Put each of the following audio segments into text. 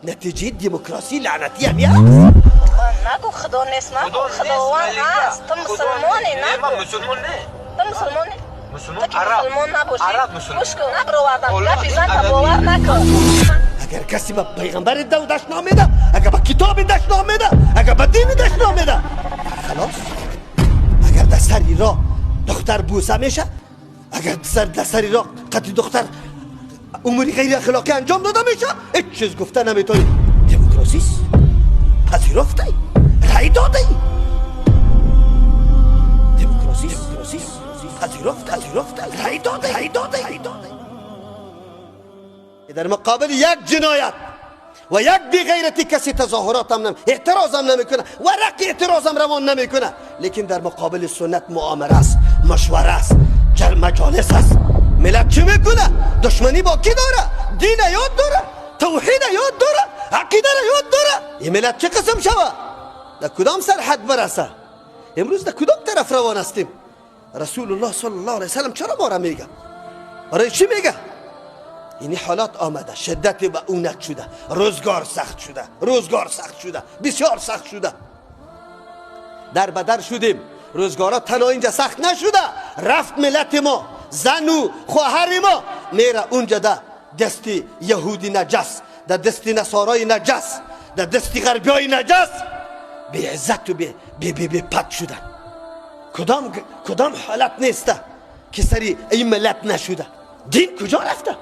نتیجه دموکراسی لعنتی هم هست. نگو خدا نیست، نگو خداوند هست. تو مسلمانی نه؟ من مسلمان نه. تو مسلمانی؟ مسلمان تو عرب. مسلمان نباشی. عرب مسلمان. گوش کن نبرو وردم گفی زن تا باور نکن. اگر کسی به پیغمبر دشت نامیده، اگر به کتاب دشت نامیده، اگر به دین دشت نامیده، خلاص. اگر در سری را دختر بوسه میشه، اگر در سری را قتل دختر اموری غیر اخلاقی انجام داده میشه، هیچ چیز گفته نمیتونی. دموکراسی است. پذیرفته ای، رای داده ای. دموکراسی پذیرفته رای داده. در مقابل یک جنایت و یک بی‌غیرتی کسی تظاهرات هم اعتراض هم نمیکنه، ورق اعتراض هم روان نمیکنه، لیکن در مقابل سنت مؤامره است، مشوره است، مجالس است. ملت چی میکنه؟ دشمنی با کی داره؟ دین یاد داره، توحید یاد داره، عقیده یاد داره. این ملت چه قسم شوه؟ در کدام سرحد برسه؟ امروز در کدام طرف روان هستیم؟ رسول الله صلی الله علیه وسلم چرا ما را میگه؟ برای چی میگه؟ این حالات آمده، شدت و اونت شده، روزگار سخت شده، بسیار سخت شده. در بدر شدیم. روزگارات تنها اینجا سخت نشده، رفت ملت ما، زن و خواهر ما میره اونجا ده دست یهودی نجس، ده دست نصارای نجس، ده دست غربیای نجس، بی عزت و بی پد شدن. کدام حالت نیسته که سری این ملت نشده؟ دین کجا رفته؟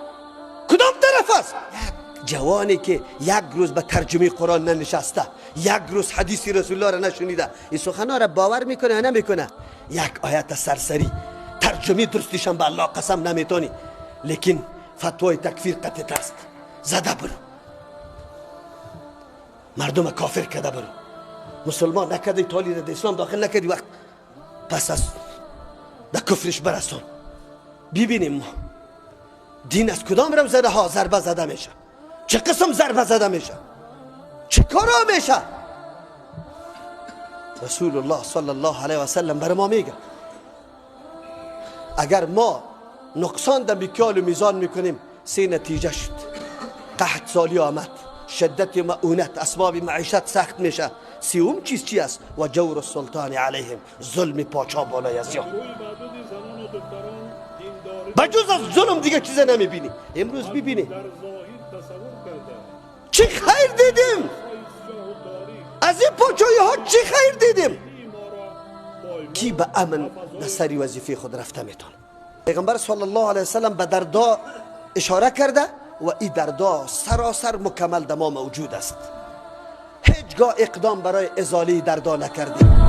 کدام طرف است؟ یک جوانی که یک روز به ترجمه قرآن ننشسته، یک روز حدیث رسول الله را نشنیده، این سخنها را باور میکنه یا نمیکنه؟ یک آیت سرسری ترجمه درستش هم به الله قسم نمیتونی، لیکن فتوای تکفیر قطعیت است. زده برو، مردم کافر کده برو، مسلمان نکده، تالی در اسلام داخل نکدی، وقت پس از در کفرش برسون. ببینیم ما دین از کدام رو زده ها ضربه زده میشه؟ چه قسم ضربه زده میشه؟ چه کارا میشه؟ رسول الله صلی الله علیه و سلم بر ما میگه اگر ما نقصان در میکیال و میزان میکنیم، سه نتیجه شد. قحط سالی آمد، شدت معونت، اسباب معیشت سخت میشه. سیوم چیز چی است؟ و جور السلطان علیهم، ظلم پاچا بالای از یا. بجز از ظلم دیگه چیز نمیبینی. امروز ببینی چی خیر دیدیم از این پاچایی ها، چی خیر دیدیم؟ کی به امن در سری وظیفه خود رفته میتون؟ پیغمبر صلی الله علیه وسلم به دردا اشاره کرده و این دردا سراسر مکمل در ما موجود است. هیچگاه اقدام برای ازاله دردا نکردیم.